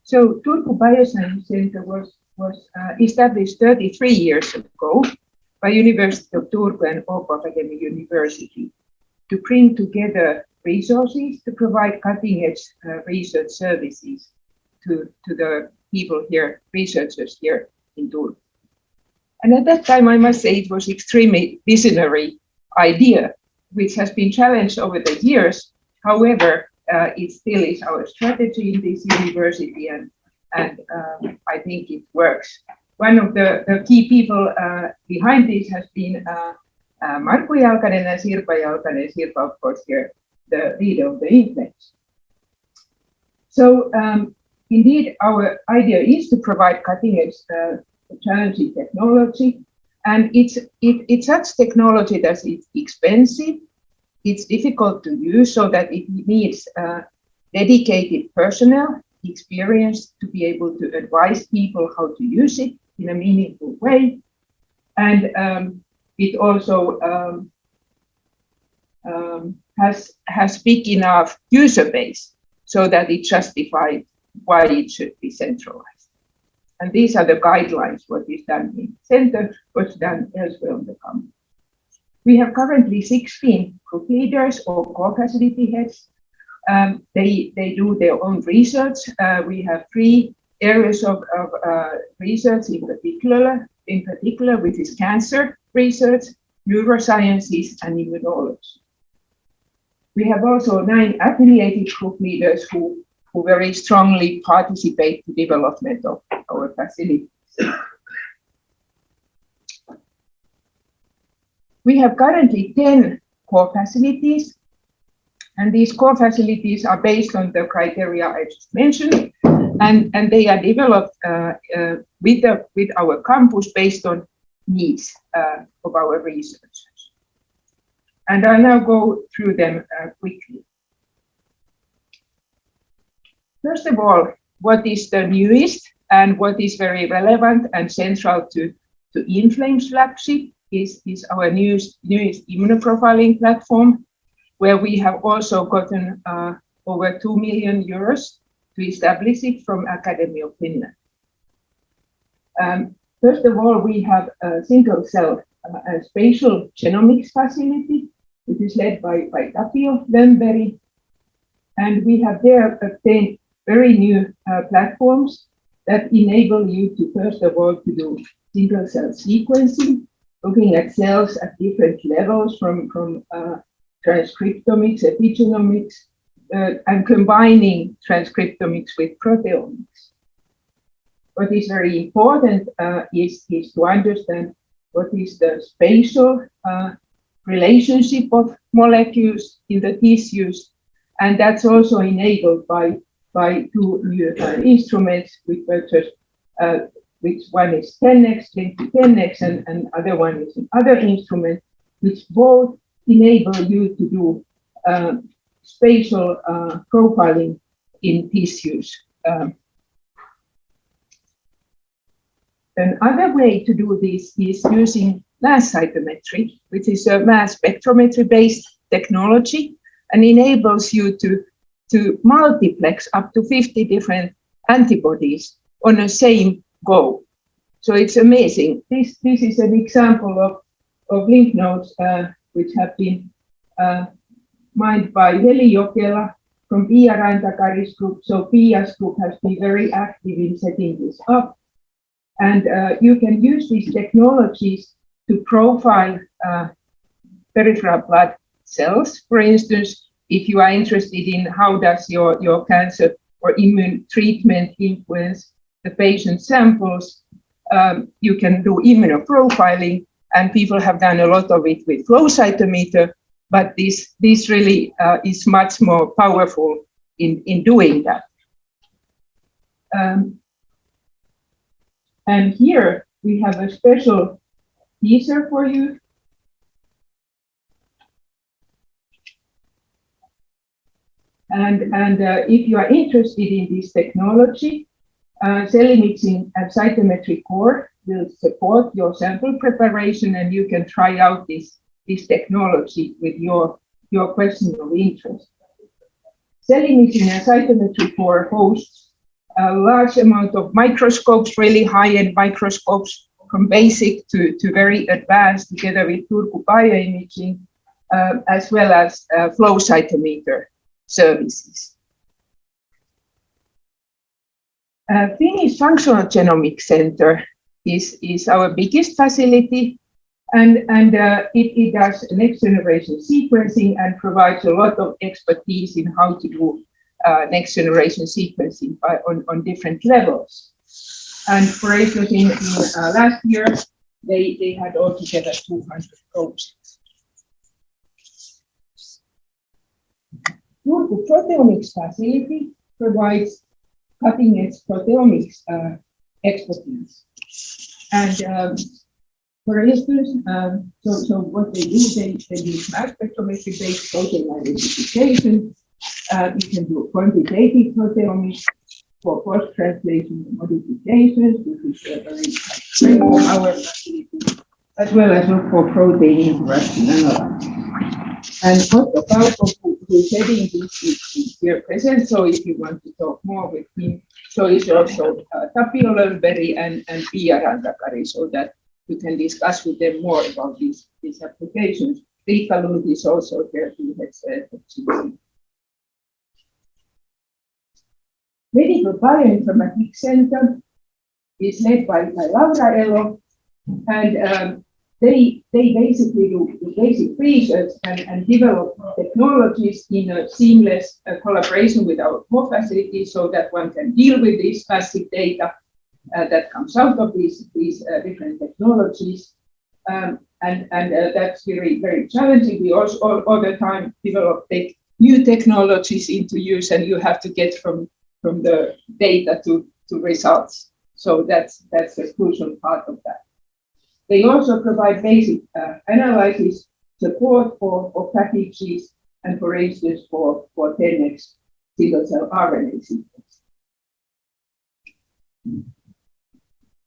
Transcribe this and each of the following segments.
So Turku Bioscience Centre was established 33 years ago by University of Turku and Akademi University to bring together resources to provide cutting-edge research services to the people here, researchers here in Turku. And at that time, I must say it was extremely visionary idea, which has been challenged over the years. However, it still is our strategy in this university, and I think it works. One of the key people behind this has been Markku Jalkanen and Sirpa Jalkanen. Sirpa, of course, here, the leader of the InFLAMES. So indeed, our idea is to provide cutting-edge challenging technology, and it's such technology that it's expensive, it's difficult to use, so that it needs dedicated personnel, experience to be able to advise people how to use it in a meaningful way, and it also has big enough user base so that it justifies why it should be centralized. And these are the guidelines, what is done in the center, what's done elsewhere on the campus. We have currently 16 group leaders or core facility heads. They do their own research. We have 3 areas of research in particular, which is cancer research, neurosciences, and immunology. We have also 9 affiliated group leaders who very strongly participate in the development of our facilities. We have currently 10 core facilities, and these core facilities are based on the criteria I just mentioned, and they are developed with our campus based on needs of our researchers. And I'll now go through them quickly. First of all, what is the newest and what is very relevant and central to InFLAMES Flagship is our newest immunoprofiling platform, where we have also gotten over 2 million euros to establish it from Akademi of Finland. First of all, we have a single cell spatial genomics facility, which is led by Tapio Lönnberg, and we have there obtained very new platforms that enable you to, first of all, to do single cell sequencing, looking at cells at different levels from transcriptomics, epigenomics, and combining transcriptomics with proteomics. What is very important is to understand what is the spatial relationship of molecules in the tissues, and that's also enabled by 2 new instruments, which one is 10x, linked to 10x, and other one is another instrument, which both enable you to do spatial profiling in tissues. Another way to do this is using mass cytometry, which is a mass spectrometry-based technology, and enables you to multiplex up to 50 different antibodies on the same go. So it's amazing. This is an example of lymph nodes which have been mined by Heli Jokela from Pia Rantakari's group. So Pia's group has been very active in setting this up. And you can use these technologies to profile peripheral blood cells. For instance, if you are interested in how does your cancer or immune treatment influence the patient samples, you can do immunoprofiling, and people have done a lot of it with flow cytometer, but this really is much more powerful in doing that. And here we have a special teaser for you. And if you are interested in this technology, cell imaging and cytometry core will support your sample preparation, and you can try out this technology with your question of interest. Cell imaging and cytometry core hosts a large amount of microscopes, really high-end microscopes, from basic to very advanced, together with Turku Bioimaging, as well as flow cytometer services. Finnish Functional Genomics Centre is our biggest facility, and it does next generation sequencing and provides a lot of expertise in how to do next generation sequencing on different levels. And for instance, in last year, they had altogether 200 projects. Turku Proteomics facility provides cutting-edge proteomics expertise. And for instance, so what they do, they use mass spectrometry-based protein identification. You can do quantitative proteomics for post-translation modifications, which is a very strength of our facility, as well as for protein interaction analysis. And what about who's heading this is here present, so if you want to talk more with him, so it's also Tapio Löfberg and Pia Rantakari, so that you can discuss with them more about these applications. Riitta Lahesmaa is also here, who heads GC. Medical Bioinformatics Centre is led by Laura Elo, and they basically do basic research and develop technologies in a seamless collaboration with our core facilities, so that one can deal with this massive data that comes out of these different technologies. And that's very, very challenging. We also all the time develop new technologies into use, and you have to get from the data to results. So that's a crucial part of that. They also provide basic analysis support for packages and, for instance, for 10x single cell RNA sequence.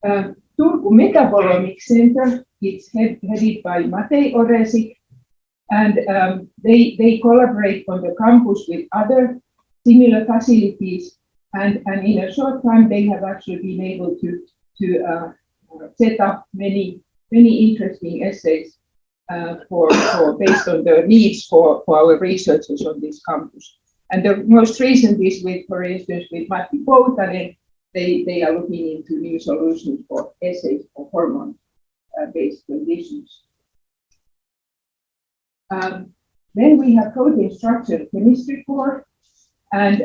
Turku Metabolomics Centre is headed by Matei Oresik, and they collaborate on the campus with other similar facilities, and in a short time they have actually been able to set up many interesting essays based on the needs for our researchers on this campus. And the most recent is with, for instance, with Matti Poutanen. They are looking into new solutions for assays for hormone-based conditions. Then we have protein structure chemistry core, and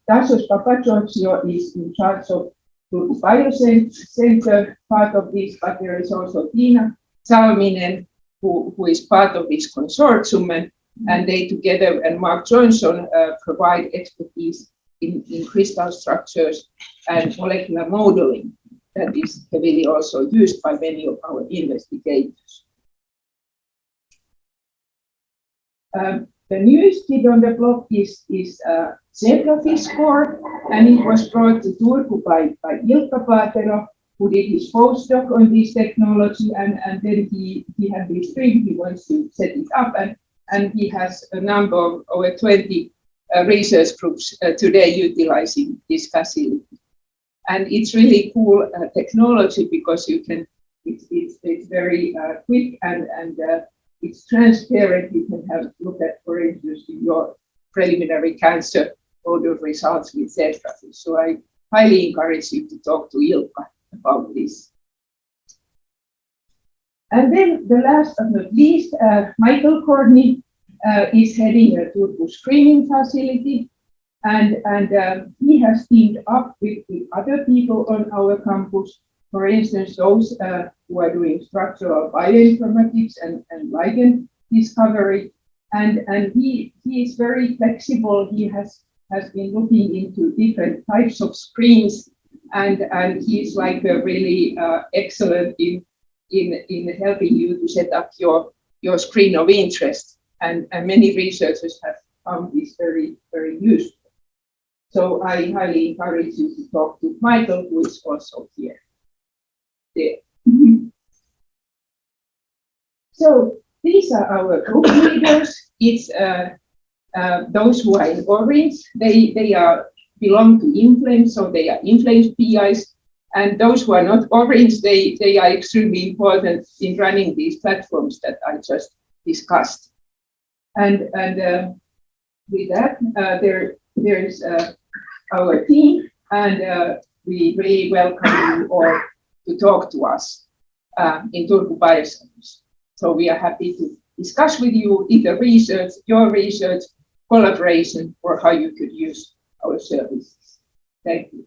Tassos Papageorgiou is in charge of Turku Bioscience Centre, part of this, but there is also Tiina Salminen, who is part of this consortium, and they together, and Mark Johnson, provide expertise in crystal structures and molecular modeling that is heavily also used by many of our investigators. The newest kid on the block is zebrafish core, and it was brought to Turku by Ilkka Paatero, who did his postdoc on this technology, and then he had this dream, he wants to set it up, and he has a number of over 20 research groups today utilizing this facility. And it's really cool technology because you can, it's very quick and it's transparent. You can look at, for instance, your preliminary cancer, all the results with zebrafish. So I highly encourage you to talk to Ilkka about this. And then the last but not least, Michael Courtney is heading a Turku screening facility, and he has teamed up with other people on our campus. For instance, those who are doing structural bioinformatics and ligand discovery, and he is very flexible. He has been looking into different types of screens, and he's like a really excellent in helping you to set up your screen of interest, and many researchers have found this very, very useful. So I highly encourage you to talk to Michael, who is also here. There. So these are our group leaders. It's those who are in orange. They are belong to InFLAMES, so they are InFLAMES PIs. And those who are not orange, they are extremely important in running these platforms that I just discussed. And with that, there's our team, and we really welcome you all to talk to us in Turku Bioscience. So we are happy to discuss with you either research, your research, collaboration, or how you could use our services. Thank you.